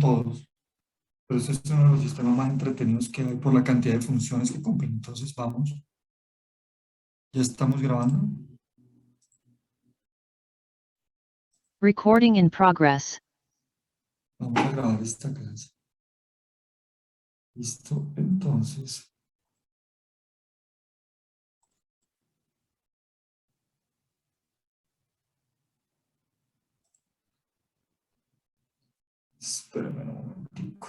todos, pero este es uno de los sistemas más entretenidos que hay por la cantidad de funciones que cumple. Entonces vamos, ya estamos grabando. Recording in progress. Vamos a grabar esta clase. Listo, entonces. Espérame un momentico.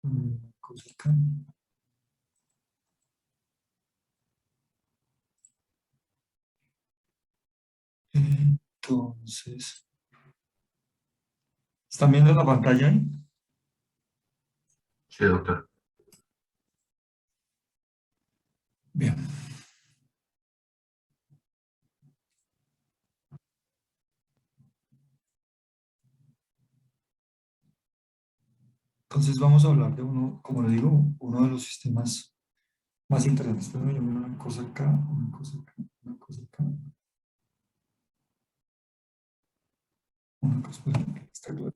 Una cosa acá. Entonces, ¿están viendo la pantalla ahí? Sí, doctor. Bien. Entonces vamos a hablar de uno, como le digo, uno de los sistemas más interesantes. Pero yo miro una cosa acá, una cosa acá, una cosa acá. Una cosa, espérame, está claro.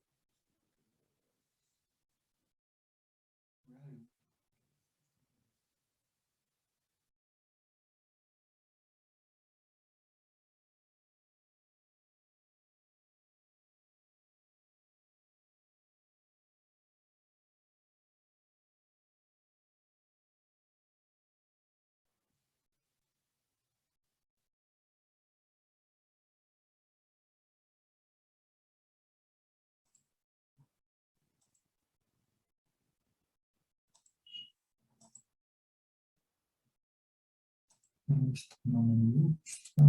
Esto no me gusta.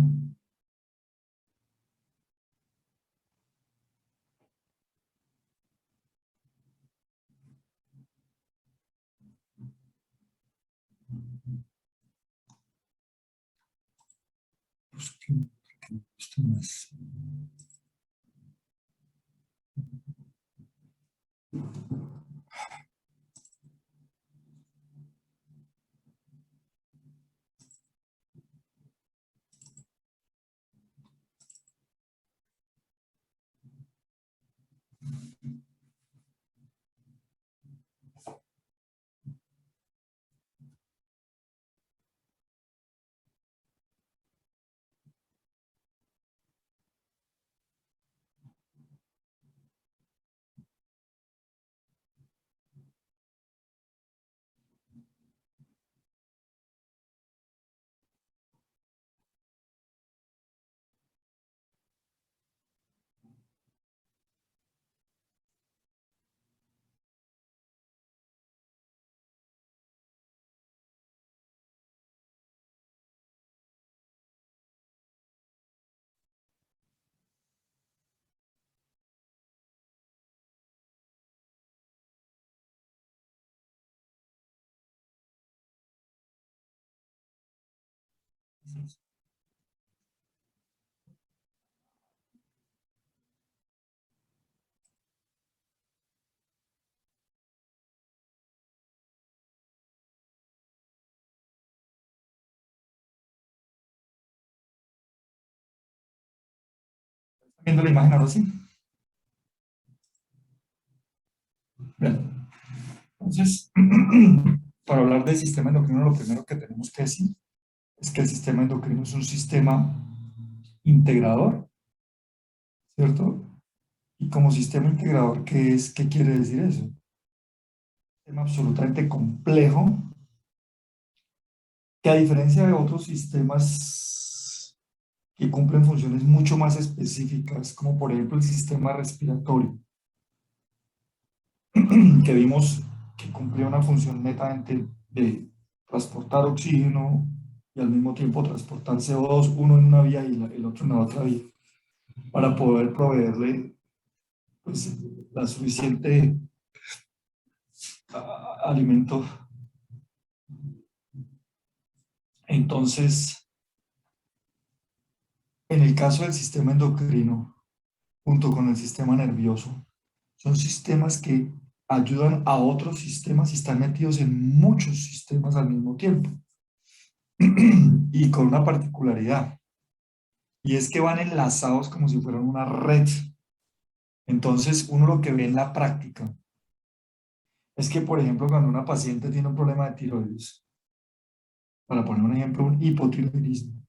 Pues que me gusta más. ¿Están viendo la imagen ahora sí? Bien. Entonces, para hablar del sistema endocrino, lo primero que tenemos que decir es que el sistema endocrino es un sistema integrador, ¿cierto? Y como sistema integrador, ¿qué es? ¿Qué quiere decir eso? Un sistema absolutamente complejo que a diferencia de otros sistemas que cumplen funciones mucho más específicas, como por ejemplo el sistema respiratorio, que vimos que cumplía una función netamente de transportar oxígeno y al mismo tiempo transportar CO2, uno en una vía y el otro en la otra vía, para poder proveerle pues, la suficiente alimento. Entonces, en el caso del sistema endocrino, junto con el sistema nervioso, son sistemas que ayudan a otros sistemas y están metidos en muchos sistemas al mismo tiempo. Y con una particularidad, y es que van enlazados como si fueran una red Entonces, uno lo que ve en la práctica es que, por ejemplo, cuando una paciente tiene un problema de tiroides, para poner un ejemplo, un hipotiroidismo,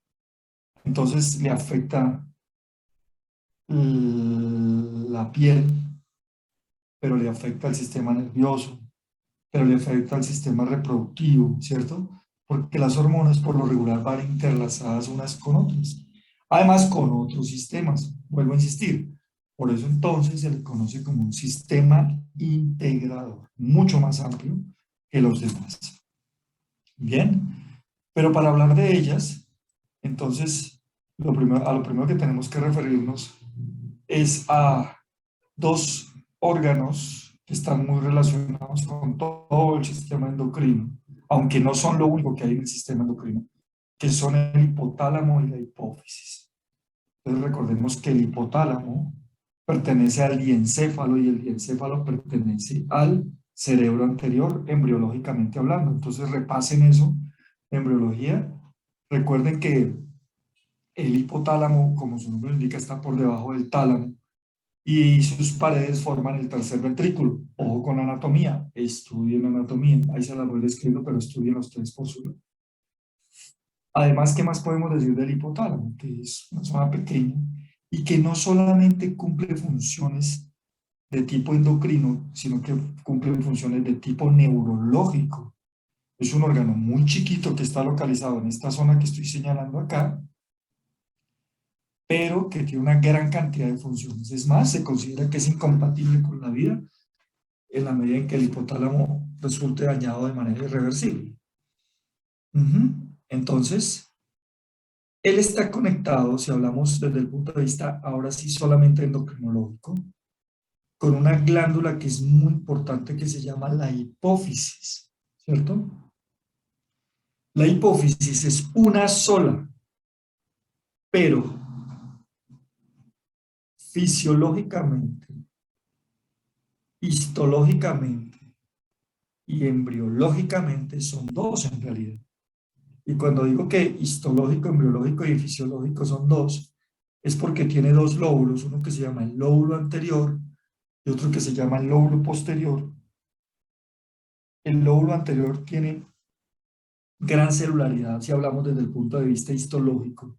entonces le afecta la piel, pero le afecta el sistema nervioso, pero le afecta al sistema reproductivo, ¿cierto? Porque las hormonas por lo regular van interlazadas unas con otras. Además, con otros sistemas, vuelvo a insistir. Por eso entonces se le conoce como un sistema integrador, mucho más amplio que los demás. Bien, pero para hablar de ellas, entonces, a lo primero que tenemos que referirnos es a dos órganos que están muy relacionados con todo el sistema endocrino, aunque no son lo único que hay en el sistema endocrino, que son el hipotálamo y la hipófisis. Entonces recordemos que el hipotálamo pertenece al diencéfalo y el diencéfalo pertenece al cerebro anterior, embriológicamente hablando. Entonces repasen eso, embriología. Recuerden que el hipotálamo, como su nombre indica, está por debajo del tálamo y sus paredes forman el tercer ventrículo. Ojo con anatomía, estudien anatomía, ahí se la voy describiendo, pero estudien los tres por su lado. Además, ¿qué más podemos decir del hipotálamo? Que es una zona pequeña y que no solamente cumple funciones de tipo endocrino, sino que cumple funciones de tipo neurológico. Es un órgano muy chiquito que está localizado en esta zona que estoy señalando acá, pero que tiene una gran cantidad de funciones. Es más, se considera que es incompatible con la vida en la medida en que el hipotálamo resulte dañado de manera irreversible. Entonces, él está conectado, si hablamos desde el punto de vista ahora sí solamente endocrinológico, con una glándula que es muy importante que se llama la hipófisis, ¿cierto? La hipófisis es una sola, pero fisiológicamente, histológicamente y embriológicamente son dos en realidad. Y cuando digo que histológico, embriológico y fisiológico son dos, es porque tiene dos lóbulos, uno que se llama el lóbulo anterior y otro que se llama el lóbulo posterior. El lóbulo anterior tiene gran celularidad si hablamos desde el punto de vista histológico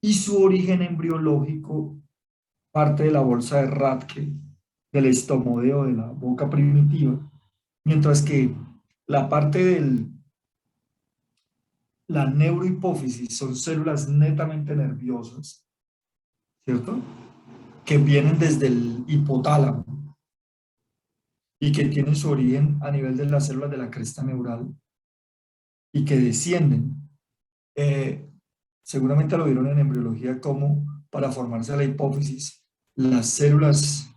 y su origen embriológico parte de la bolsa de Rathke, del estomodeo de la boca primitiva, mientras que la parte de la neurohipófisis son células netamente nerviosas, ¿cierto? Que vienen desde el hipotálamo y que tienen su origen a nivel de las células de la cresta neural y que descienden. Eh, Seguramente lo vieron en embriología como para formarse la hipófisis, las células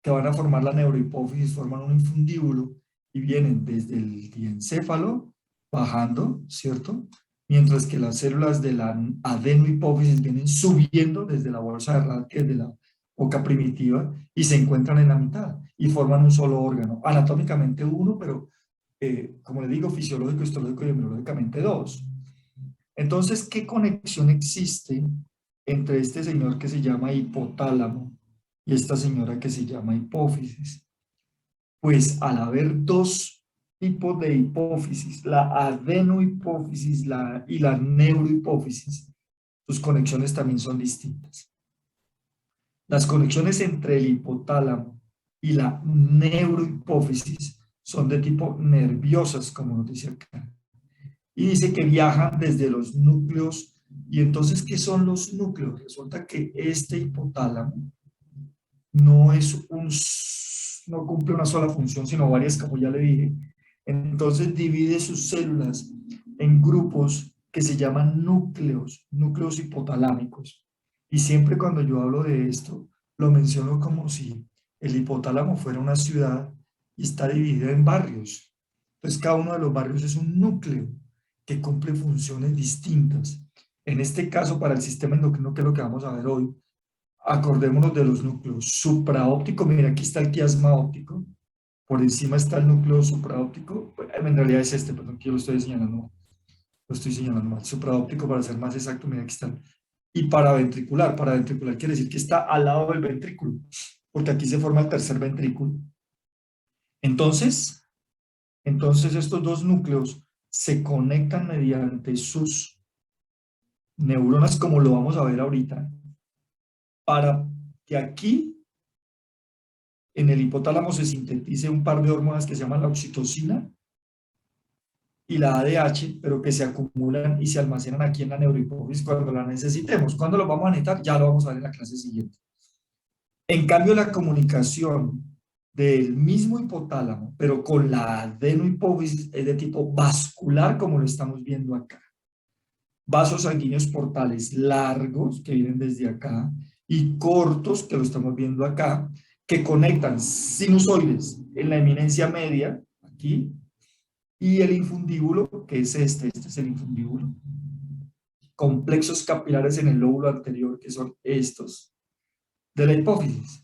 que van a formar la neurohipófisis forman un infundíbulo y vienen desde el diencéfalo bajando, ¿cierto? Mientras que las células de la adenohipófisis vienen subiendo desde la bolsa de Rathke, de la boca primitiva, y se encuentran en la mitad y forman un solo órgano. Anatómicamente uno, pero como le digo, fisiológico, histológico y embriológicamente dos. Entonces, ¿qué conexión existe entre este señor que se llama hipotálamo y esta señora que se llama hipófisis? Pues al haber dos tipos de hipófisis, la adenohipófisis y la neurohipófisis, sus conexiones también son distintas. Las conexiones entre el hipotálamo y la neurohipófisis son de tipo nerviosas, como nos dice acá. Y dice que viajan desde los núcleos. Y entonces, ¿qué son los núcleos? Resulta que este hipotálamo no es no cumple una sola función, sino varias, como ya le dije. Entonces divide sus células en grupos que se llaman núcleos, núcleos hipotalámicos. Y siempre cuando yo hablo de esto, lo menciono como si el hipotálamo fuera una ciudad y está dividida en barrios. Entonces cada uno de los barrios es un núcleo que cumple funciones distintas. En este caso, para el sistema endocrino, que es lo que vamos a ver hoy, acordémonos de los núcleos supraóptico. Mira, aquí está el quiasma óptico. Por encima está el núcleo supraóptico. En realidad es este, perdón, que yo lo estoy señalando mal. Lo estoy señalando mal. Supraóptico, para ser más exacto, mira, aquí está y paraventricular quiere decir que está al lado del ventrículo, porque aquí se forma el tercer ventrículo. Entonces estos dos núcleos se conectan mediante sus neuronas, como lo vamos a ver ahorita, para que aquí en el hipotálamo se sintetice un par de hormonas que se llaman la oxitocina y la ADH, pero que se acumulan y se almacenan aquí en la neurohipófisis cuando la necesitemos. ¿Cuándo lo vamos a necesitar? Ya lo vamos a ver en la clase siguiente. En cambio, la comunicación del mismo hipotálamo, pero con la adenohipófisis, es de tipo vascular, como lo estamos viendo acá. Vasos sanguíneos portales largos, que vienen desde acá, y cortos, que lo estamos viendo acá, que conectan sinusoides en la eminencia media, aquí, y el infundíbulo, que es este es el infundíbulo. Complexos capilares en el lóbulo anterior, que son estos, de la hipófisis.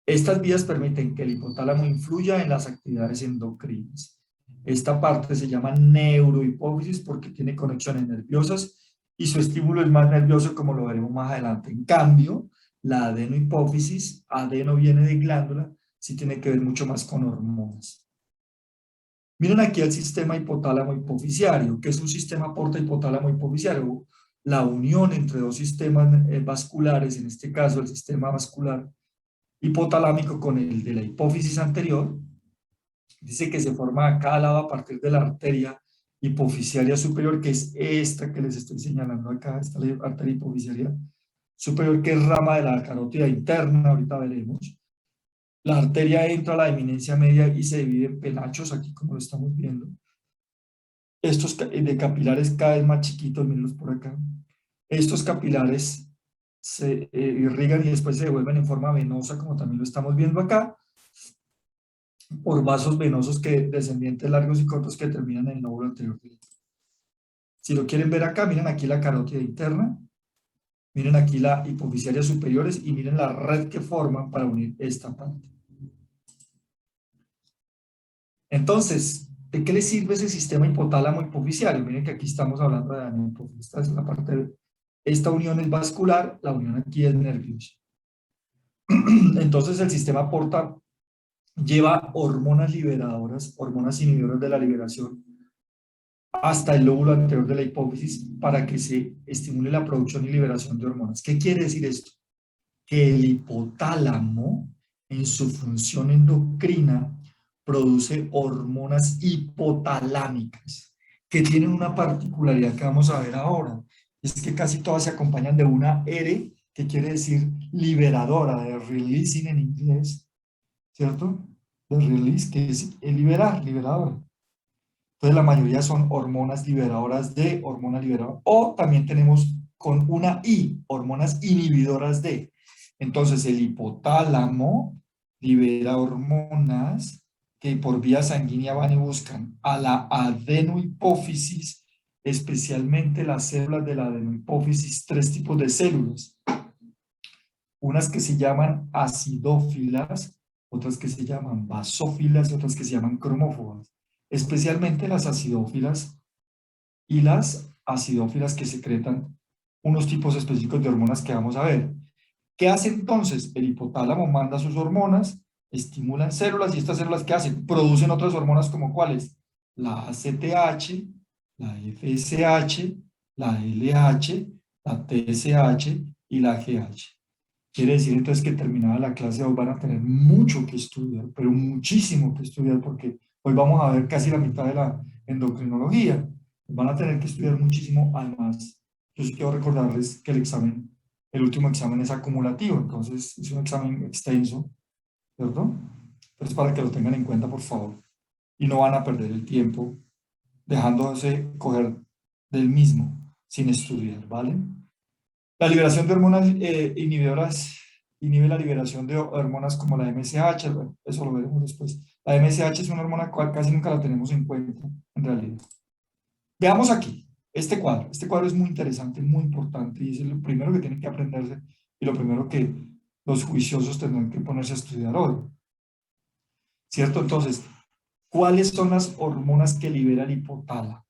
Estas vías permiten que el hipotálamo influya en las actividades endocrinas. Esta parte se llama neurohipófisis porque tiene conexiones nerviosas y su estímulo es más nervioso, como lo veremos más adelante. En cambio, la adenohipófisis, adeno viene de glándula, sí tiene que ver mucho más con hormonas. Miren aquí el sistema hipotálamo hipofisiario, que es un sistema porta hipotálamo hipofisiario, la unión entre dos sistemas vasculares, en este caso el sistema vascular hipotalámico con el de la hipófisis anterior. Dice que se forma a cada lado a partir de la arteria hipofisiaria superior, que es esta que les estoy señalando acá, esta arteria hipofisiaria superior, que es rama de la carótida interna, ahorita veremos. La arteria entra a la eminencia media y se divide en penachos, aquí como lo estamos viendo. Estos de capilares cada vez más chiquitos, mírenlos por acá. Estos capilares se irrigan y después se devuelven en forma venosa, como también lo estamos viendo acá, por vasos venosos descendientes largos y cortos que terminan en el lóbulo anterior. Si lo quieren ver acá, miren aquí la carótida interna, miren aquí la hipofisiaria superiores y miren la red que forman para unir esta parte. Entonces, ¿de qué le sirve ese sistema hipotálamo hipofisiario? Miren que aquí estamos hablando de daño hipófisis. Esta es la parte esta unión es vascular, la unión aquí es nerviosa. Entonces el sistema porta lleva hormonas liberadoras, hormonas inhibidoras de la liberación hasta el lóbulo anterior de la hipófisis para que se estimule la producción y liberación de hormonas. ¿Qué quiere decir esto? Que el hipotálamo, en su función endocrina, produce hormonas hipotalámicas, que tienen una particularidad que vamos a ver ahora. Es que casi todas se acompañan de una R, que quiere decir liberadora, de releasing en inglés, ¿cierto? De release, que es el liberar, liberadora. Entonces la mayoría son hormonas liberadoras de, hormonas liberadoras, o también tenemos con una I, hormonas inhibidoras de. Entonces el hipotálamo libera hormonas que por vía sanguínea van y buscan a la adenohipófisis, especialmente las células de la adenohipófisis, tres tipos de células. Unas que se llaman acidófilas, otras que se llaman basófilas y otras que se llaman cromófobas. Especialmente las acidófilas y las acidófilas que secretan unos tipos específicos de hormonas que vamos a ver. ¿Qué hace entonces? El hipotálamo manda sus hormonas, estimulan células y estas células ¿qué hacen? Producen otras hormonas como ¿cuáles? La ACTH, la FSH, la LH, la TSH y la GH. Quiere decir entonces que terminada la clase hoy van a tener mucho que estudiar, pero muchísimo que estudiar porque hoy vamos a ver casi la mitad de la endocrinología. Van a tener que estudiar muchísimo. Además, yo sí quiero recordarles que el último examen es acumulativo, entonces es un examen extenso, ¿cierto? Entonces para que lo tengan en cuenta, por favor. Y no van a perder el tiempo dejándose coger del mismo sin estudiar, ¿vale? La liberación de hormonas inhibidoras inhibe la liberación de hormonas como la MSH, bueno, eso lo veremos después. La MSH es una hormona que casi nunca la tenemos en cuenta, en realidad. Veamos aquí, este cuadro. Este cuadro es muy interesante, muy importante, y es lo primero que tienen que aprenderse, y lo primero que los juiciosos tendrán que ponerse a estudiar hoy. ¿Cierto? Entonces, ¿cuáles son las hormonas que libera el hipotálamo?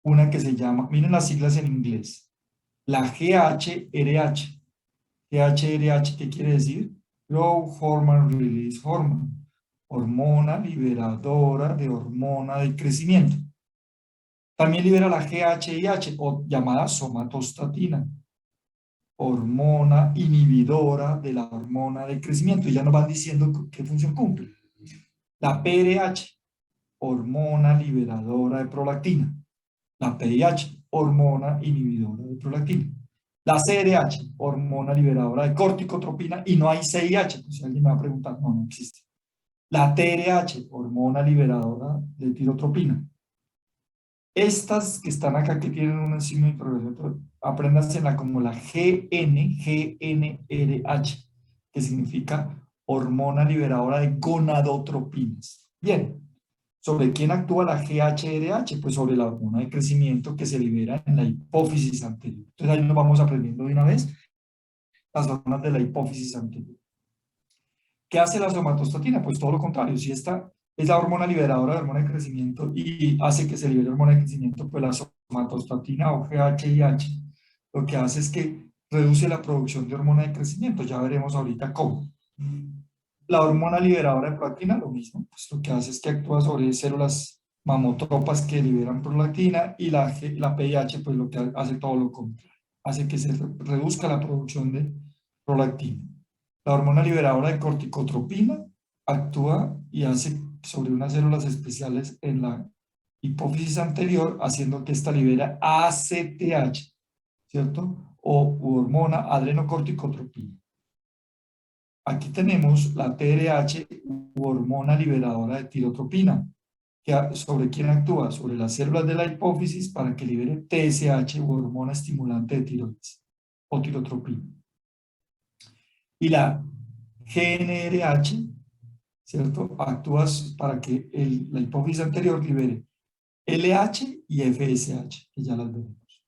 Una que se llama, miren las siglas en inglés, la GHRH. GHRH, ¿qué quiere decir? Growth Hormone Release Hormone. Hormona liberadora de hormona de crecimiento. También libera la GHIH, o llamada somatostatina, hormona inhibidora de la hormona de crecimiento. Y ya nos van diciendo qué función cumple. La PRH, hormona liberadora de prolactina. La PIH, hormona inhibidora de prolactina. La CRH, hormona liberadora de corticotropina, y no hay CIH, pues si alguien me va a preguntar, no, no existe. La TRH, hormona liberadora de tirotropina. Estas que están acá, que tienen un signo de interrogación, apréndansela como la GNRH, que significa hormona liberadora de gonadotropinas. Bien, ¿sobre quién actúa la GHRH? Pues sobre la hormona de crecimiento que se libera en la hipófisis anterior. Entonces ahí nos vamos aprendiendo de una vez las hormonas de la hipófisis anterior. ¿Qué hace la somatostatina? Pues todo lo contrario. Si esta es la hormona liberadora de hormona de crecimiento y hace que se libere hormona de crecimiento, pues la somatostatina o GHIH lo que hace es que reduce la producción de hormona de crecimiento. Ya veremos ahorita cómo. La hormona liberadora de prolactina, lo mismo, pues lo que hace es que actúa sobre células mamotropas que liberan prolactina, y la PIH pues lo que hace todo lo contrario, hace que se reduzca la producción de prolactina. La hormona liberadora de corticotropina actúa y hace sobre unas células especiales en la hipófisis anterior, haciendo que ésta libera ACTH, ¿cierto? O hormona adrenocorticotropina. Aquí tenemos la TRH, hormona liberadora de tirotropina, ¿sobre quién actúa? Sobre las células de la hipófisis para que libere TSH, hormona estimulante de tiroides o tirotropina. Y la GNRH, ¿cierto? Actúa para que la hipófisis anterior libere LH y FSH, que ya las veremos.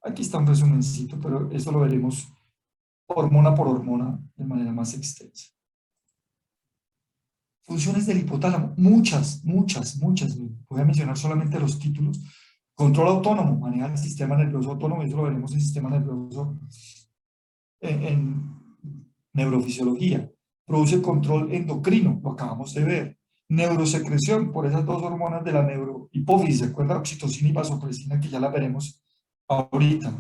Aquí está un resumencito, pero eso lo veremos hormona por hormona de manera más extensa. Funciones del hipotálamo, muchas. Voy a mencionar solamente los títulos. Control autónomo, maneja el sistema nervioso autónomo, eso lo veremos en sistema nervioso en neurofisiología. Produce control endocrino, lo acabamos de ver. Neurosecreción, por esas dos hormonas de la neurohipófisis, ¿se acuerda? Oxitocina y vasopresina, que ya la veremos ahorita.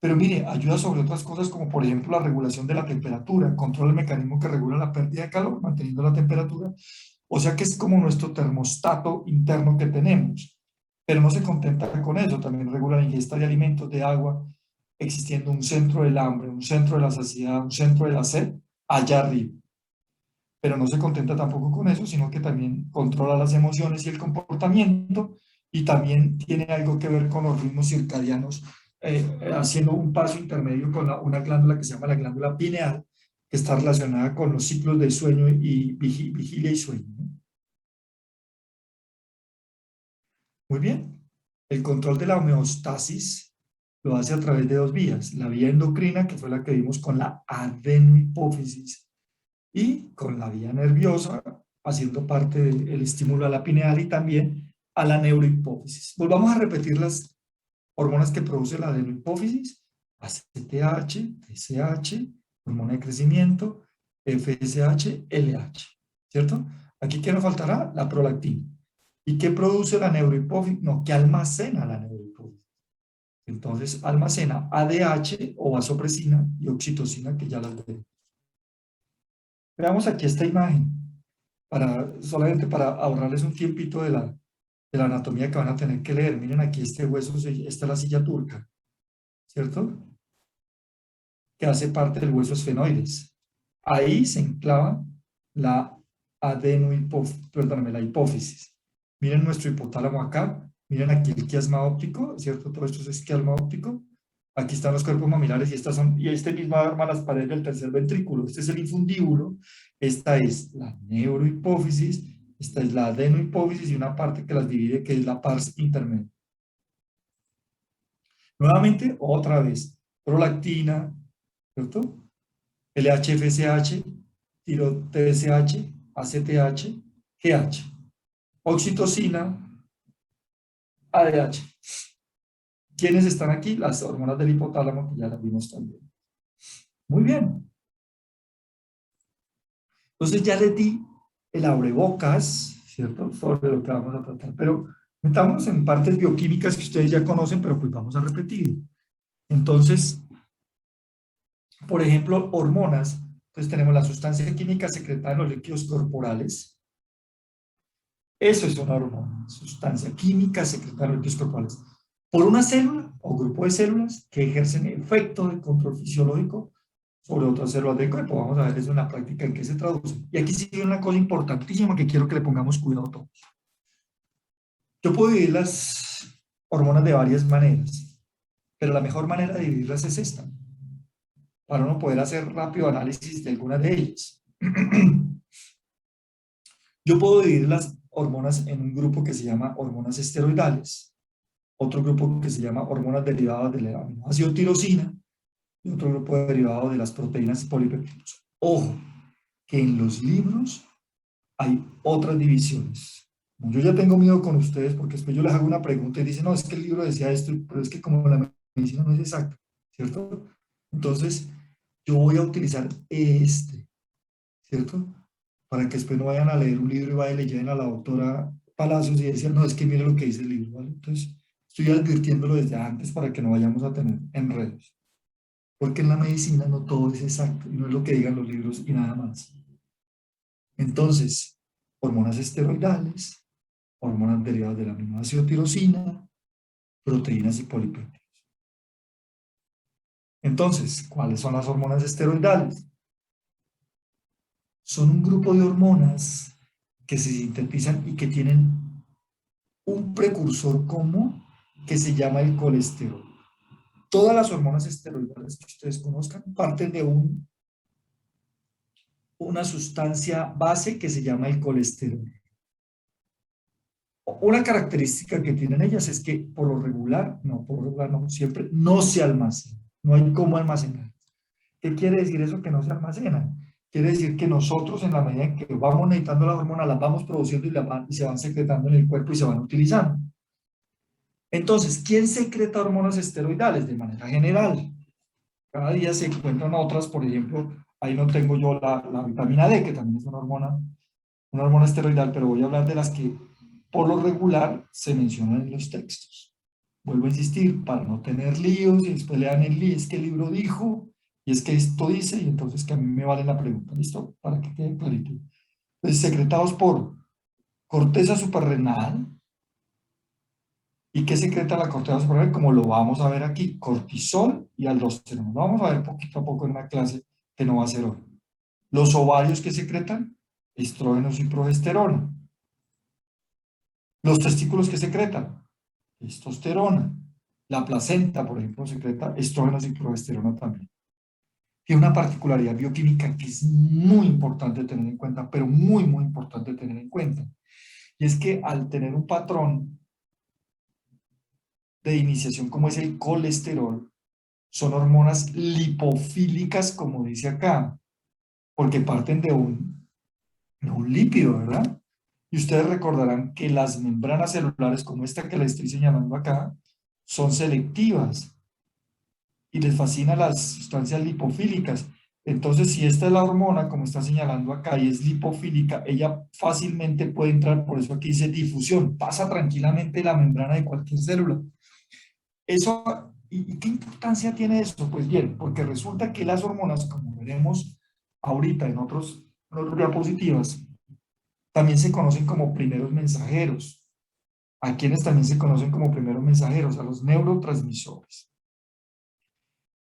Pero mire, ayuda sobre otras cosas como por ejemplo la regulación de la temperatura, controla el mecanismo que regula la pérdida de calor, manteniendo la temperatura. O sea que es como nuestro termostato interno que tenemos. Pero no se contenta con eso, también regula la ingesta de alimentos, de agua, existiendo un centro del hambre, un centro de la saciedad, un centro de la sed, allá arriba. Pero no se contenta tampoco con eso, sino que también controla las emociones y el comportamiento, y también tiene algo que ver con los ritmos circadianos, haciendo un paso intermedio con una glándula que se llama la glándula pineal, que está relacionada con los ciclos de sueño y vigilia y sueño, ¿no? Muy bien. El control de la homeostasis lo hace a través de dos vías: la vía endocrina, que fue la que vimos con la adenohipófisis, y con la vía nerviosa, haciendo parte del estímulo a la pineal y también a la neurohipófisis. Volvamos a repetir las hormonas que produce la adenohipófisis: ACTH, TSH, hormona de crecimiento, FSH, LH, ¿cierto? Aquí, ¿qué nos faltará? La prolactina. ¿Y qué produce la neurohipófisis? No, ¿qué almacena la neurohipófisis? Entonces, almacena ADH o vasopresina y oxitocina, que ya las veremos. Veamos aquí esta imagen, solamente para ahorrarles un tiempito de la anatomía que van a tener que leer. Miren aquí este hueso, esta es la silla turca, ¿cierto? Que hace parte del hueso esfenoides. Ahí se enclava la la hipófisis. Miren nuestro hipotálamo acá, miren aquí el quiasma óptico, ¿cierto? Todo esto es quiasma óptico. Aquí están los cuerpos mamilares y este mismo arma las paredes del tercer ventrículo. Este es el infundíbulo, esta es la neurohipófisis, esta es la adenohipófisis y una parte que las divide, que es la pars intermedia. Nuevamente, otra vez, prolactina, ¿cierto? LHFSH, TSH, ACTH, GH, oxitocina, ADH. ¿Quiénes están aquí? Las hormonas del hipotálamo, que ya las vimos también. Muy bien. Entonces ya les di el abrebocas, ¿cierto? Sobre lo que vamos a tratar. Pero metamos en partes bioquímicas que ustedes ya conocen, pero pues vamos a repetir. Entonces, por ejemplo, hormonas. Entonces tenemos la sustancia química secretada en los líquidos corporales. Eso es una hormona, sustancia química secretada en los líquidos corporales. Por una célula o grupo de células que ejercen efecto de control fisiológico sobre otras células del cuerpo. Vamos a ver eso en la práctica en qué se traduce. Y aquí sigue una cosa importantísima que quiero que le pongamos cuidado a todos. Yo puedo dividir las hormonas de varias maneras, pero la mejor manera de dividirlas es esta, para uno poder hacer rápido análisis de algunas de ellas. Yo puedo dividir las hormonas en un grupo que se llama hormonas esteroidales, otro grupo que se llama hormonas derivadas del aminoácido tirosina y otro grupo derivado de las proteínas polipeptídicos. Ojo, que en los libros hay otras divisiones. Yo ya tengo miedo con ustedes porque después yo les hago una pregunta y dicen, no, es que el libro decía esto, pero es que como la medicina no es exacta, ¿cierto? Entonces, yo voy a utilizar este, ¿cierto? Para que después no vayan a leer un libro y vayan y le lleven a la doctora Palacios y decían, no, es que mire lo que dice el libro, ¿vale? Entonces, estoy advirtiéndolo desde antes para que no vayamos a tener enredos. Porque en la medicina no todo es exacto y no es lo que digan los libros y nada más. Entonces, hormonas esteroidales, hormonas derivadas del aminoácido tirosina, proteínas y polipéptidos. Entonces, ¿cuáles son las hormonas esteroidales? Son un grupo de hormonas que se sintetizan y que tienen un precursor común que se llama el colesterol. Todas las hormonas esteroidales que ustedes conozcan parten de una sustancia base que se llama el colesterol. Una característica que tienen ellas es que por lo regular, no, siempre no se almacena. No hay cómo almacenar. ¿Qué quiere decir eso que no se almacenan? Quiere decir que nosotros en la medida en que vamos necesitando las hormonas, las vamos produciendo y se van secretando en el cuerpo y se van utilizando. Entonces, ¿quién secreta hormonas esteroidales? De manera general. Cada día se encuentran otras, por ejemplo, ahí no tengo yo la vitamina D, que también es una hormona esteroidal, pero voy a hablar de las que por lo regular se mencionan en los textos. Vuelvo a insistir, para no tener líos y después le dan el lío, es que el libro dijo, y es que esto dice, y entonces que a mí me vale la pregunta, ¿listo? Para que quede clarito. Entonces, secretados por corteza suprarrenal. ¿Y qué secreta la corteza suprarrenal? Como lo vamos a ver aquí, cortisol y aldosterona. Lo vamos a ver poquito a poco en una clase que no va a ser hoy. Los ovarios que secretan, estrógenos y progesterona. Los testículos que secretan, testosterona. La placenta, por ejemplo, secreta estrógenos y progesterona también. Tiene una particularidad bioquímica que es muy importante tener en cuenta, pero muy, muy importante tener en cuenta. Y es que al tener un patrón de iniciación como es el colesterol, son hormonas lipofílicas, como dice acá, porque parten de un lípido, ¿verdad? Y ustedes recordarán que las membranas celulares, como esta que les estoy señalando acá, son selectivas y les fascinan las sustancias lipofílicas. Entonces, si esta es la hormona, como está señalando acá, y es lipofílica, ella fácilmente puede entrar, por eso aquí dice difusión, pasa tranquilamente la membrana de cualquier célula. Eso, ¿y qué importancia tiene eso? Pues bien, porque resulta que las hormonas, como veremos ahorita en otras diapositivas, también se conocen como primeros mensajeros. A quienes también se conocen como primeros mensajeros, a los neurotransmisores.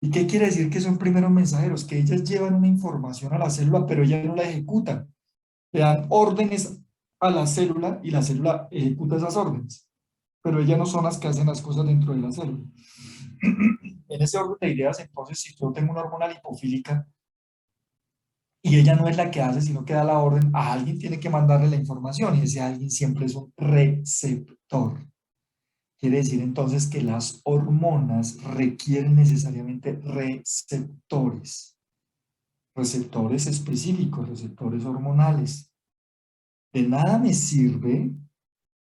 ¿Y qué quiere decir que son primeros mensajeros? Que ellas llevan una información a la célula, pero ellas no la ejecutan. Le dan órdenes a la célula y la célula ejecuta esas órdenes. Pero ellas no son las que hacen las cosas dentro de la célula. En ese orden de ideas, entonces, si yo tengo una hormona lipofílica y ella no es la que hace, sino que da la orden, a alguien tiene que mandarle la información y ese alguien siempre es un receptor. Quiere decir entonces que las hormonas requieren necesariamente receptores, receptores específicos, receptores hormonales. De nada me sirve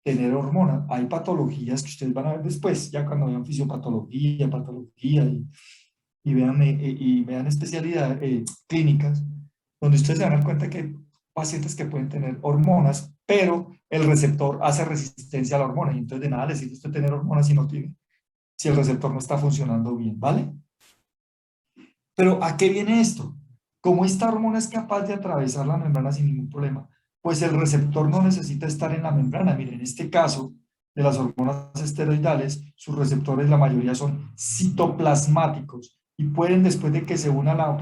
tener hormonas. Hay patologías que ustedes van a ver después, ya cuando vean fisiopatología, patología y vean especialidades clínicas, donde ustedes se van a dar cuenta que hay pacientes que pueden tener hormonas, pero el receptor hace resistencia a la hormona, y entonces de nada le sirve usted tener hormonas si no tiene, si el receptor no está funcionando bien, ¿vale? Pero ¿a qué viene esto? Como esta hormona es capaz de atravesar la membrana sin ningún problema, pues el receptor no necesita estar en la membrana. Miren, en este caso de las hormonas esteroidales, sus receptores la mayoría son citoplasmáticos y pueden, después de que se una la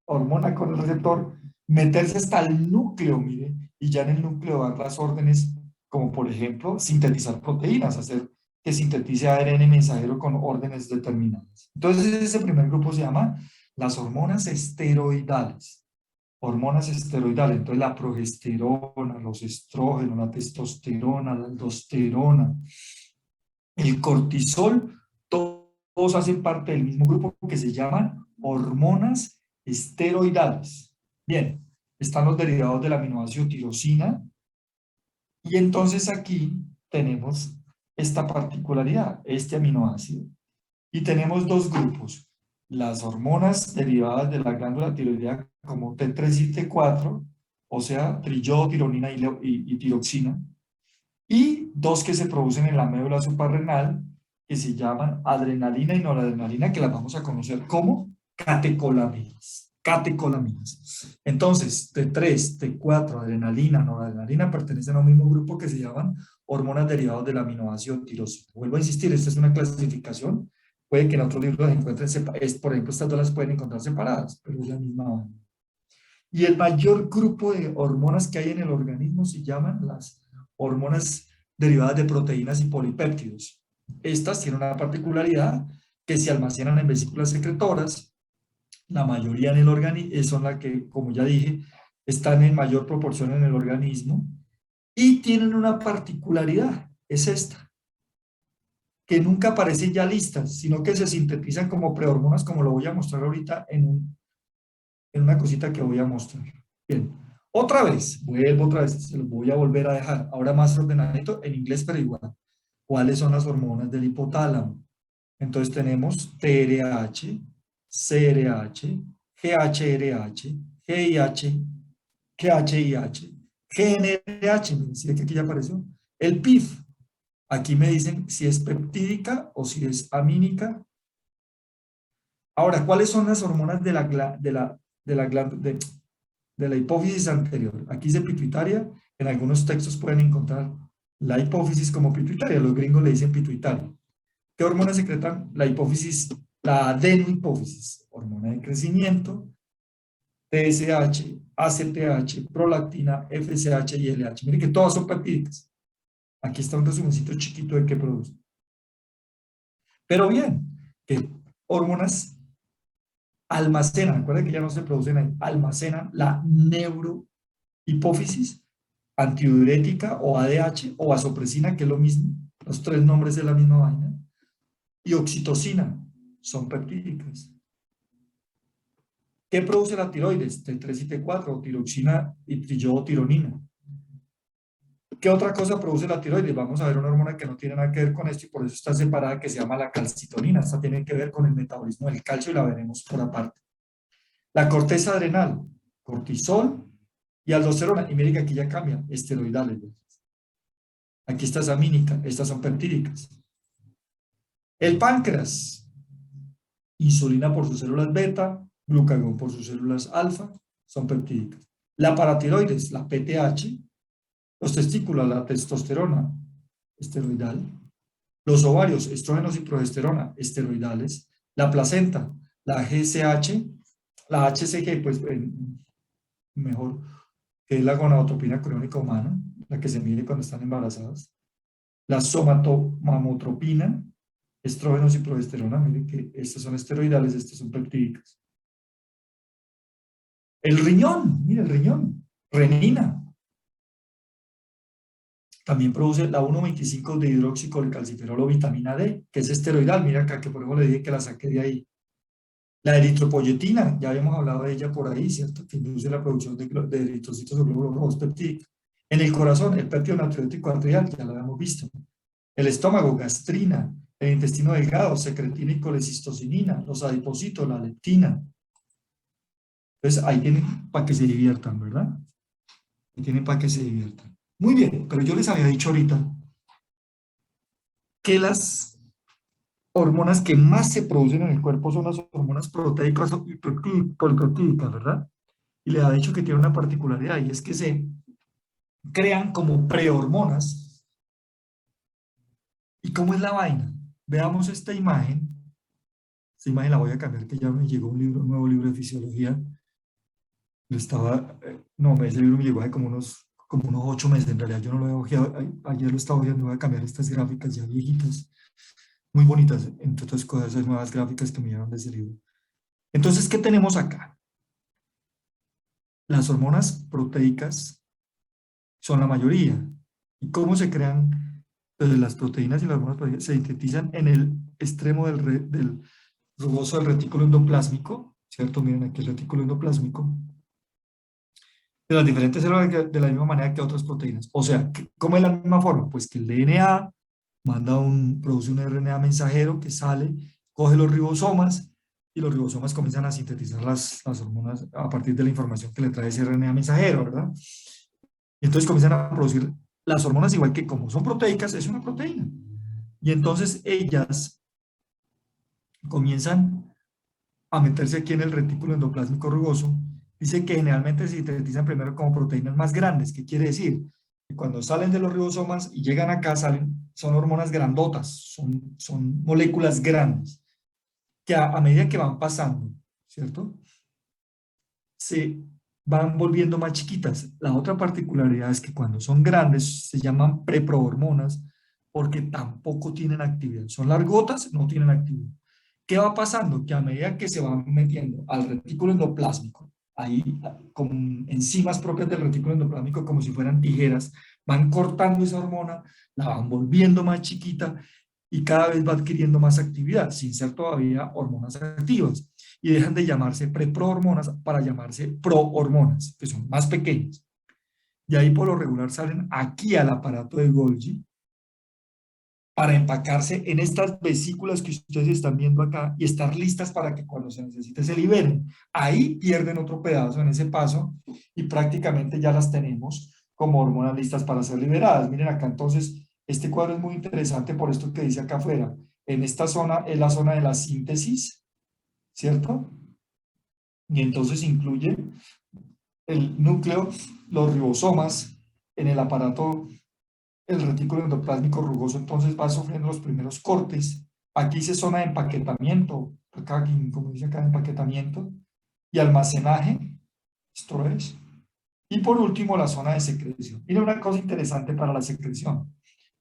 hormona con el receptor, meterse hasta el núcleo, miren, y ya en el núcleo dar las órdenes, como por ejemplo sintetizar proteínas, hacer que sintetice ARN mensajero con órdenes determinadas. Entonces ese primer grupo se llama las hormonas esteroidales. Hormonas esteroidales, entonces la progesterona, los estrógenos, la testosterona, la aldosterona, el cortisol, todos hacen parte del mismo grupo que se llaman hormonas esteroidales. Bien, están los derivados del aminoácido tirosina, y entonces aquí tenemos esta particularidad, este aminoácido. Y tenemos dos grupos, las hormonas derivadas de la glándula tiroidea como T3 y T4, o sea, triyodotironina y tiroxina, y dos que se producen en la médula suprarrenal, que se llaman adrenalina y noradrenalina, que las vamos a conocer como catecolaminas. Catecolaminas. Entonces, T3, T4, adrenalina, noradrenalina pertenecen a un mismo grupo que se llaman hormonas derivadas del aminoácido tirosina. Vuelvo a insistir, esta es una clasificación. Puede que en otros libros las encuentren separadas. Por ejemplo, estas dos las pueden encontrar separadas, pero es la misma vaina. Y el mayor grupo de hormonas que hay en el organismo se llaman las hormonas derivadas de proteínas y polipéptidos. Estas tienen una particularidad que se almacenan en vesículas secretoras. La mayoría en el organismo son las que, como ya dije, están en mayor proporción en el organismo y tienen una particularidad, es esta, que nunca aparecen ya listas, sino que se sintetizan como prehormonas, como lo voy a mostrar ahorita en una cosita que voy a mostrar. Bien, vuelvo otra vez, se los voy a volver a dejar, ahora más ordenadito, en inglés, pero igual. ¿Cuáles son las hormonas del hipotálamo? Entonces tenemos TRH, CRH, GHRH, GIH, GHIH, GNRH, miren, ¿sí ve que aquí ya apareció? El PIF, aquí me dicen si es peptídica o si es amínica. Ahora, ¿cuáles son las hormonas de la hipófisis anterior? Aquí dice pituitaria, en algunos textos pueden encontrar la hipófisis como pituitaria, los gringos le dicen pituitaria. ¿Qué hormonas secretan la hipófisis? La adenohipófisis, hormona de crecimiento, TSH, ACTH, prolactina, FSH y LH. Miren que todas son peptídicas. Aquí está un resumencito chiquito de qué produce. Pero bien, ¿qué hormonas almacenan? Recuerden que ya no se producen ahí. Almacenan la neurohipófisis, antidiurética o ADH o vasopresina, que es lo mismo. Los tres nombres de la misma vaina. Y oxitocina, son peptídicas. ¿Qué produce la tiroides? T3 y T4, tiroxina y triyodotironina. ¿Qué otra cosa produce la tiroides? Vamos a ver una hormona que no tiene nada que ver con esto y por eso está separada, que se llama la calcitonina. Esta tiene que ver con el metabolismo del calcio y la veremos por aparte. La corteza adrenal, cortisol y aldosterona. Y miren que aquí ya cambia, esteroidales. Aquí está amínica, estas son peptídicas. El páncreas, insulina por sus células beta, glucagón por sus células alfa, son peptídicas. La paratiroides, la PTH, los testículos, la testosterona, esteroidal. Los ovarios, estrógenos y progesterona, esteroidales. La placenta, la GCH, la HCG, pues mejor, que es la gonadotropina crónica humana, la que se mide cuando están embarazadas. La somatomamotropina, estrógenos y progesterona, miren que estas son esteroidales, estas son peptídicas. El riñón, mire el riñón, renina. También produce la 1,25 de hidroxicolecalciferol o vitamina D, que es esteroidal. Mira acá que por ejemplo le dije que la saqué de ahí. La eritropoyetina, ya habíamos hablado de ella por ahí, ¿cierto? Que induce la producción de eritrocitos o glóbulos rojos peptídicos. En el corazón, el péptido natriurético arterial, ya lo habíamos visto. El estómago, gastrina. El intestino delgado, secretina y colecistocinina. Los adipocitos, la leptina. Entonces, ahí tienen para que se diviertan, ¿verdad? Ahí tienen para que se diviertan. Muy bien, pero yo les había dicho ahorita que las hormonas que más se producen en el cuerpo son las hormonas proteicas y polipeptídicas, ¿verdad? Y les había dicho que tiene una particularidad y es que se crean como prehormonas. ¿Y cómo es la vaina? Veamos esta imagen. Esta imagen la voy a cambiar, que ya me llegó un nuevo libro de fisiología. Lo estaba, no, ese libro me llegó hace como unos 8 meses. En realidad yo no lo he ojeado, ayer lo estaba viendo, voy a cambiar estas gráficas ya viejitas, muy bonitas, entre otras cosas, esas nuevas gráficas que me llegaron de ese libro. Entonces, ¿qué tenemos acá? Las hormonas proteicas son la mayoría. ¿Y cómo se crean? Pues las proteínas y las hormonas proteicas se sintetizan en el extremo del rugoso del retículo endoplásmico, ¿cierto? Miren aquí el retículo endoplásmico, de las diferentes células de la misma manera que otras proteínas. O sea, ¿cómo es la misma forma? Pues que el DNA produce un RNA mensajero que sale, coge los ribosomas y los ribosomas comienzan a sintetizar las hormonas a partir de la información que le trae ese RNA mensajero, ¿verdad? Y entonces comienzan a producir las hormonas igual que como son proteicas, es una proteína. Y entonces ellas comienzan a meterse aquí en el retículo endoplásmico rugoso. Dice que generalmente se sintetizan primero como proteínas más grandes. ¿Qué quiere decir? Que cuando salen de los ribosomas y llegan acá, son hormonas grandotas, son moléculas grandes, que a medida que van pasando, ¿cierto? Se van volviendo más chiquitas. La otra particularidad es que cuando son grandes se llaman preprohormonas porque tampoco tienen actividad. Son largotas, no tienen actividad. ¿Qué va pasando? Que a medida que se van metiendo al retículo endoplásmico, ahí con enzimas propias del retículo endoplásmico como si fueran tijeras, van cortando esa hormona, la van volviendo más chiquita y cada vez va adquiriendo más actividad, sin ser todavía hormonas activas. Y dejan de llamarse preprohormonas para llamarse prohormonas, que son más pequeñas. Y ahí por lo regular salen aquí al aparato de Golgi para empacarse en estas vesículas que ustedes están viendo acá y estar listas para que cuando se necesite se liberen. Ahí pierden otro pedazo en ese paso y prácticamente ya las tenemos como hormonas listas para ser liberadas. Miren acá entonces, este cuadro es muy interesante por esto que dice acá afuera. En esta zona es la zona de la síntesis, ¿cierto? Y entonces incluye el núcleo, los ribosomas en el aparato, el retículo endoplásmico rugoso, entonces va sufriendo los primeros cortes. Aquí dice zona de empaquetamiento, acá, como dice acá, empaquetamiento y almacenaje, esto es. Y por último, la zona de secreción. Mira una cosa interesante para la secreción.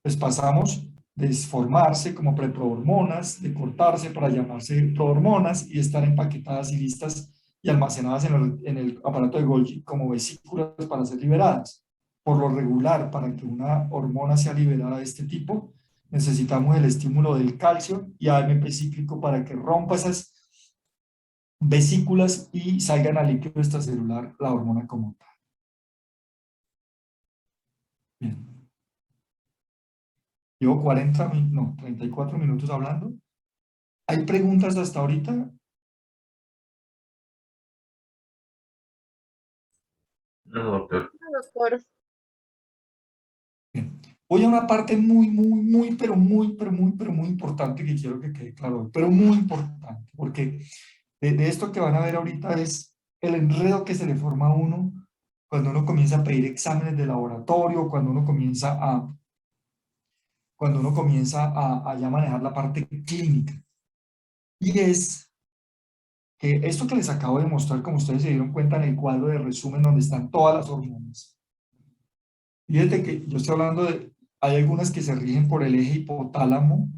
Pues pasamos de formarse como preprohormonas, de cortarse para llamarse prohormonas y estar empaquetadas y listas y almacenadas en el aparato de Golgi como vesículas para ser liberadas. Por lo regular, para que una hormona sea liberada de este tipo, necesitamos el estímulo del calcio y AMP cíclico para que rompa esas vesículas y salgan al líquido extracelular la hormona como tal. Bien. Llevo 34 minutos hablando. ¿Hay preguntas hasta ahorita? No, doctor. Doctor, Bien. Voy a una parte pero muy importante que quiero que quede claro, pero muy importante, porque de esto que van a ver ahorita es el enredo que se le forma a uno cuando uno comienza a pedir exámenes de laboratorio, cuando uno comienza a ya manejar la parte clínica. Y es que esto que les acabo de mostrar, como ustedes se dieron cuenta en el cuadro de resumen donde están todas las hormonas. Fíjate que yo estoy hablando hay algunas que se rigen por el eje hipotálamo,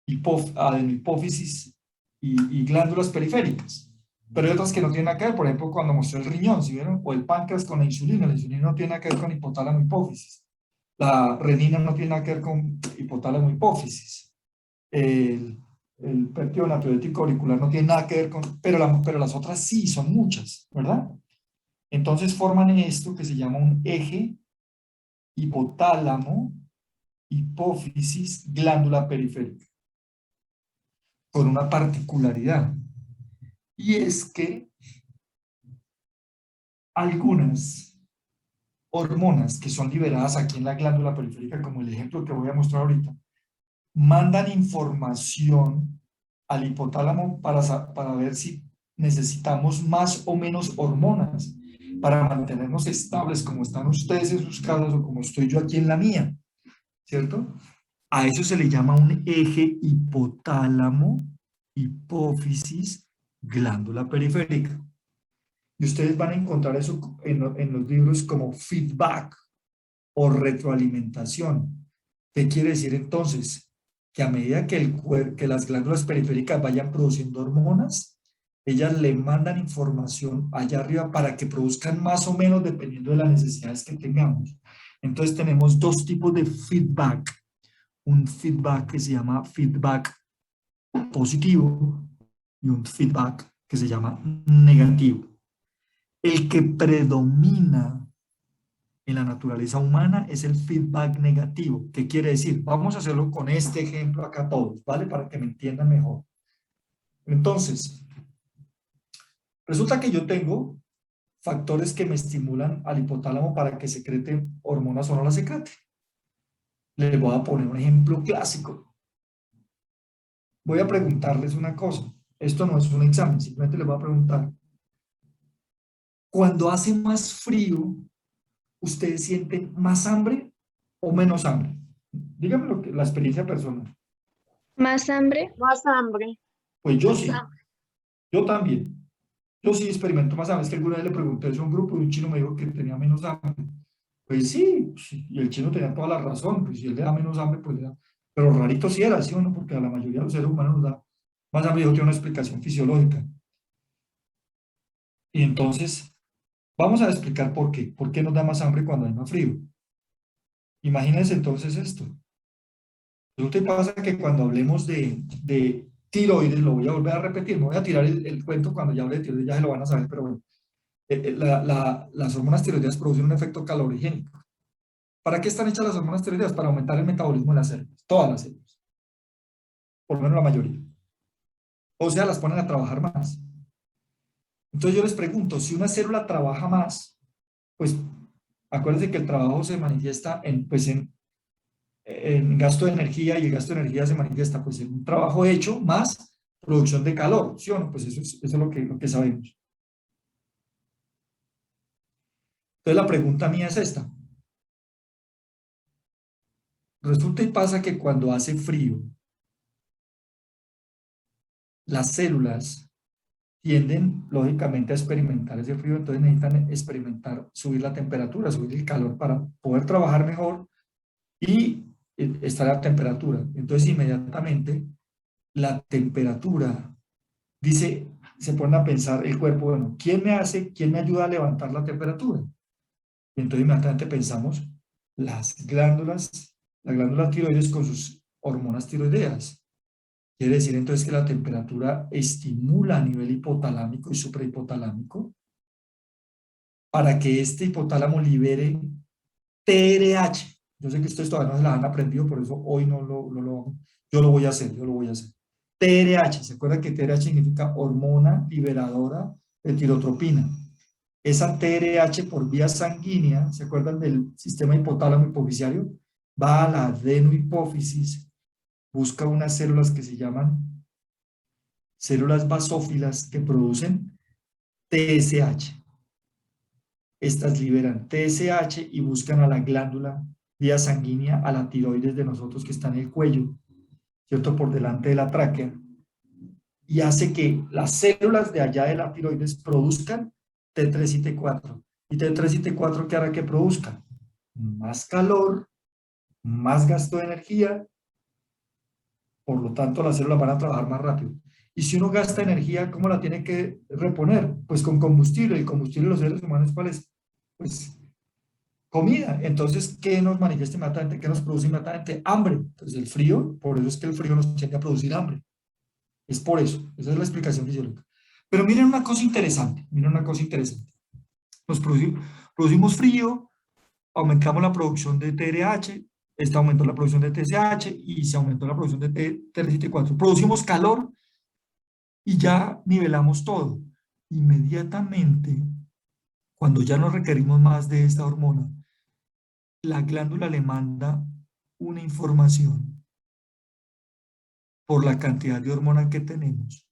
hipófisis y glándulas periféricas. Pero hay otras que no tienen nada que ver, por ejemplo, cuando mostré el riñón, ¿sí vieron? O el páncreas con la insulina no tiene nada que ver con hipotálamo hipófisis. La renina no tiene nada que ver con hipotálamo hipófisis. El péptido natriurético auricular no tiene nada que ver con, pero las otras sí, son muchas, ¿verdad? Entonces forman esto que se llama un eje hipotálamo, hipófisis, glándula periférica, con una particularidad, y es que algunas hormonas que son liberadas aquí en la glándula periférica, como el ejemplo que voy a mostrar ahorita, mandan información al hipotálamo para ver si necesitamos más o menos hormonas para mantenernos estables como están ustedes en sus casas o como estoy yo aquí en la mía, ¿cierto? A eso se le llama un eje hipotálamo, hipófisis, glándula periférica. Y ustedes van a encontrar eso en los libros como feedback o retroalimentación. ¿Qué quiere decir entonces? Que a medida que las glándulas periféricas vayan produciendo hormonas, ellas le mandan información allá arriba para que produzcan más o menos dependiendo de las necesidades que tengamos. Entonces tenemos dos tipos de feedback. Un feedback que se llama feedback positivo y un feedback que se llama negativo. El que predomina en la naturaleza humana es el feedback negativo. ¿Qué quiere decir? Vamos a hacerlo con este ejemplo acá todos, ¿vale? Para que me entiendan mejor. Entonces, resulta que yo tengo factores que me estimulan al hipotálamo para que secrete hormonas o no las secrete. Les voy a poner un ejemplo clásico. Voy a preguntarles una cosa. Esto no es un examen, simplemente les voy a preguntar. Cuando hace más frío, ¿ustedes sienten más hambre o menos hambre? Díganme la experiencia personal. Más hambre. Más hambre. Pues yo sí, yo también. Yo sí experimento más hambre. Es que alguna vez le pregunté eso a un grupo y un chino me dijo que tenía menos hambre. Pues sí, y el chino tenía toda la razón. Pues si él le da menos hambre, pues le da. Pero rarito sí era, ¿sí o no? Porque a la mayoría de los seres humanos nos da más hambre. Yo tiene una explicación fisiológica. Y entonces, vamos a explicar por qué. ¿Por qué nos da más hambre cuando hay más frío? Imagínense entonces esto. Resulta y pasa que cuando hablemos de tiroides, lo voy a volver a repetir, me voy a tirar el cuento cuando ya hable de tiroides, ya se lo van a saber, pero bueno, las hormonas tiroideas producen un efecto calorigénico. ¿Para qué están hechas las hormonas tiroideas? Para aumentar el metabolismo de las células, todas las células, por lo menos la mayoría. O sea, las ponen a trabajar más. Entonces yo les pregunto, si una célula trabaja más, pues acuérdense que el trabajo se manifiesta en gasto de energía, y el gasto de energía se manifiesta pues en un trabajo hecho más producción de calor, ¿sí o no? Pues eso es lo que sabemos. Entonces la pregunta mía es esta. Resulta y pasa que cuando hace frío, las células tienden lógicamente a experimentar ese frío, entonces necesitan experimentar, subir la temperatura, subir el calor para poder trabajar mejor y estar a temperatura. Entonces inmediatamente la temperatura dice, se pone a pensar el cuerpo, bueno, quién me ayuda a levantar la temperatura? Y entonces inmediatamente pensamos las glándulas tiroides con sus hormonas tiroideas. Quiere decir entonces que la temperatura estimula a nivel hipotalámico y suprahipotalámico para que este hipotálamo libere TRH. Yo sé que ustedes todavía no se la han aprendido, por eso hoy yo lo voy a hacer, TRH, ¿se acuerdan que TRH significa hormona liberadora de tirotropina? Esa TRH por vía sanguínea, ¿se acuerdan del sistema hipotálamo hipoficiario? Va a la adenohipófisis, busca unas células que se llaman células basófilas que producen TSH. Estas liberan TSH y buscan a la glándula vía sanguínea, a la tiroides de nosotros que está en el cuello, ¿cierto? Por delante de la tráquea. Y hace que las células de allá de la tiroides produzcan T3 y T4. ¿Y T3 y T4 qué hará que produzcan? Más calor, más gasto de energía, por lo tanto las células van a trabajar más rápido. Y si uno gasta energía, ¿cómo la tiene que reponer? Pues con combustible. ¿El combustible de los seres humanos cuál es? Pues comida. Entonces, ¿qué nos manifiesta inmediatamente? ¿Qué nos produce inmediatamente? Hambre. Entonces el frío, por eso es que el frío nos tiende a producir hambre. Es por eso. Esa es la explicación fisiológica. Pero miren una cosa interesante. Miren una cosa interesante. Nos producimos frío, aumentamos la producción de TRH, esta aumentó la producción de TSH y se aumentó la producción de TRCT4. Producimos calor y ya nivelamos todo. Inmediatamente, cuando ya no requerimos más de esta hormona, la glándula le manda una información por la cantidad de hormona que tenemos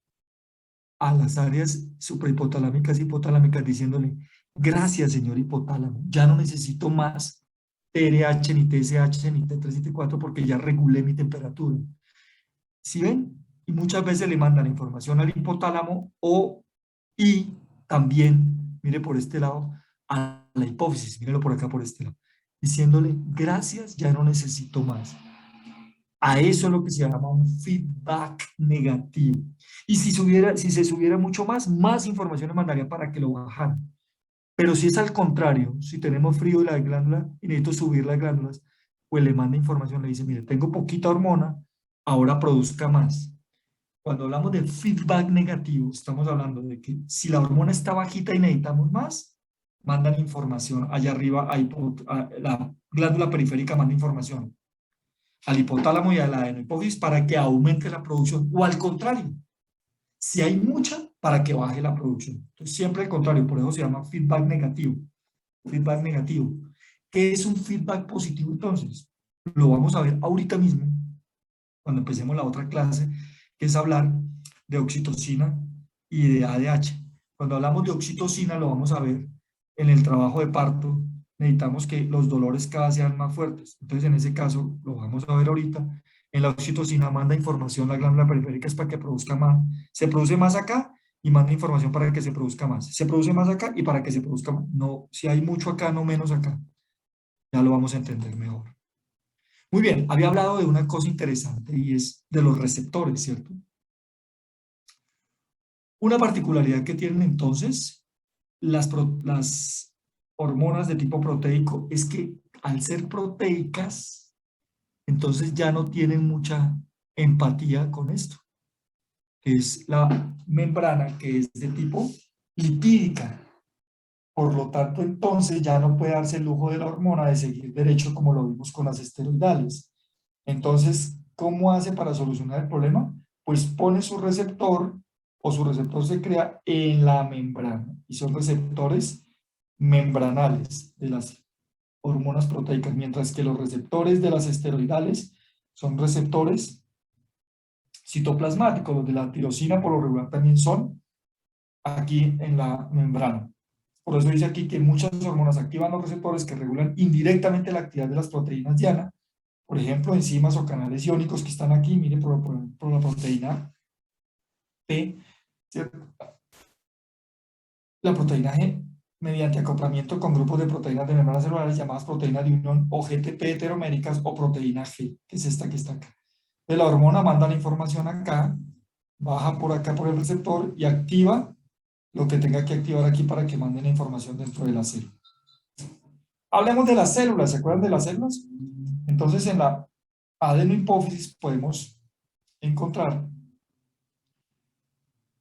a las áreas suprahipotalámicas y hipotalámicas diciéndole, gracias señor hipotálamo, ya no necesito más TRH, ni TSH, ni T3, T4 porque ya regulé mi temperatura. ¿Sí ven? Y muchas veces le mandan información al hipotálamo y también, mire por este lado, a la hipófisis, mírelo por acá por este lado, diciéndole, gracias, ya no necesito más. A eso es lo que se llama un feedback negativo. Y si se subiera mucho más información le mandaría para que lo bajaran. Pero si es al contrario, si tenemos frío de la glándula y necesito subir las glándulas, pues le manda información, le dice, mire, tengo poquita hormona, ahora produzca más. Cuando hablamos de feedback negativo, estamos hablando de que si la hormona está bajita y necesitamos más, mandan información allá arriba, a la glándula periférica manda información al hipotálamo y a la adenohipófisis para que aumente la producción, o al contrario, si hay mucha, para que baje la producción. Entonces, siempre al contrario, por eso se llama feedback negativo. Feedback negativo. ¿Qué es un feedback positivo entonces? Lo vamos a ver ahorita mismo, cuando empecemos la otra clase, que es hablar de oxitocina y de ADH. Cuando hablamos de oxitocina, lo vamos a ver en el trabajo de parto. Necesitamos que los dolores cada vez sean más fuertes. Entonces, en ese caso, lo vamos a ver ahorita. En la oxitocina manda información la glándula periférica es para que produzca más. Se produce más acá y manda información para que se produzca más. Se produce más acá y para que se produzca más. No, si hay mucho acá, no menos acá. Ya lo vamos a entender mejor. Muy bien, había hablado de una cosa interesante y es de los receptores, ¿cierto? Una particularidad que tienen entonces las hormonas de tipo proteico es que al ser proteicas, entonces ya no tienen mucha empatía con esto, que es la membrana que es de tipo lipídica. Por lo tanto, entonces ya no puede darse el lujo de la hormona de seguir derecho como lo vimos con las esteroidales. Entonces, ¿cómo hace para solucionar el problema? Pues pone su receptor o su receptor se crea en la membrana y son receptores membranales de las hormonas proteicas, mientras que los receptores de las esteroidales son receptores citoplasmáticos. Los de la tirosina por lo regular también son aquí en la membrana. Por eso dice aquí que muchas hormonas activan los receptores que regulan indirectamente la actividad de las proteínas diana, por ejemplo, enzimas o canales iónicos que están aquí, mire por la proteína P, ¿cierto? La proteína G, mediante acoplamiento con grupos de proteínas de membranas celulares llamadas proteínas de unión o GTP heteroméricas o proteína G, que es esta que está acá. De la hormona manda la información acá, baja por acá por el receptor y activa lo que tenga que activar aquí para que mande la información dentro de la célula. Hablemos de las células, ¿se acuerdan de las células? Entonces en la adenohipófisis podemos encontrar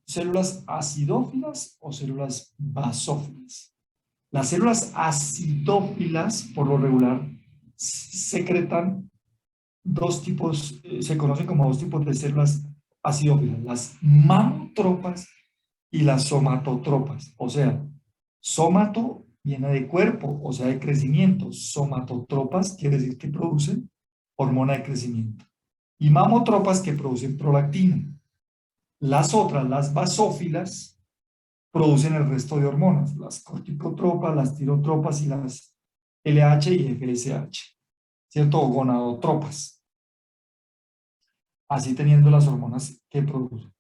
células acidófilas o células basófilas. Las células acidófilas, por lo regular, secretan dos tipos, se conocen como dos tipos de células acidófilas, las mamotropas y las somatotropas. O sea, somato viene de cuerpo, o sea, de crecimiento. Somatotropas quiere decir que producen hormona de crecimiento. Y mamotropas que producen prolactina. Las otras, las basófilas, producen el resto de hormonas, las corticotropas, las tirotropas y las LH y FSH, ¿cierto? O gonadotropas. Así teniendo las hormonas que producen.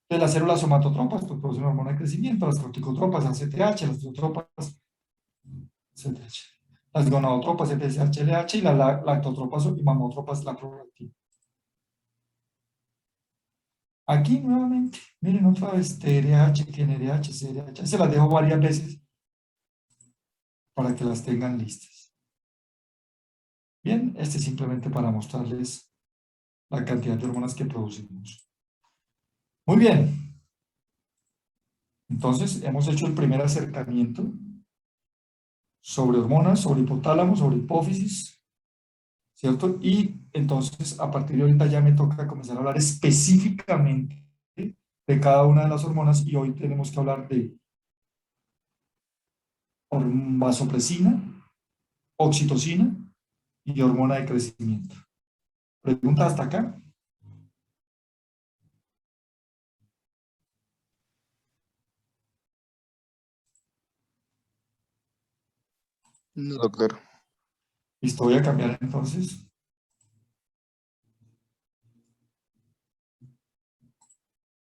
Entonces, las células somatotropas pues, producen hormona de crecimiento, las corticotropas, ACTH, las tirotropas, CTH. Las gonadotropas, FSH, LH y las lactotropas y mamotropas, la prolactina. Aquí nuevamente, miren otra vez, TRH, GNRH, CRH, se las dejo varias veces para que las tengan listas. Bien, este es simplemente para mostrarles la cantidad de hormonas que producimos. Muy bien. Entonces, hemos hecho el primer acercamiento sobre hormonas, sobre hipotálamo, sobre hipófisis, ¿cierto? Y entonces a partir de ahorita ya me toca comenzar a hablar específicamente de cada una de las hormonas y hoy tenemos que hablar de vasopresina, oxitocina y hormona de crecimiento. ¿Pregunta hasta acá? No, doctor. Listo, voy a cambiar entonces.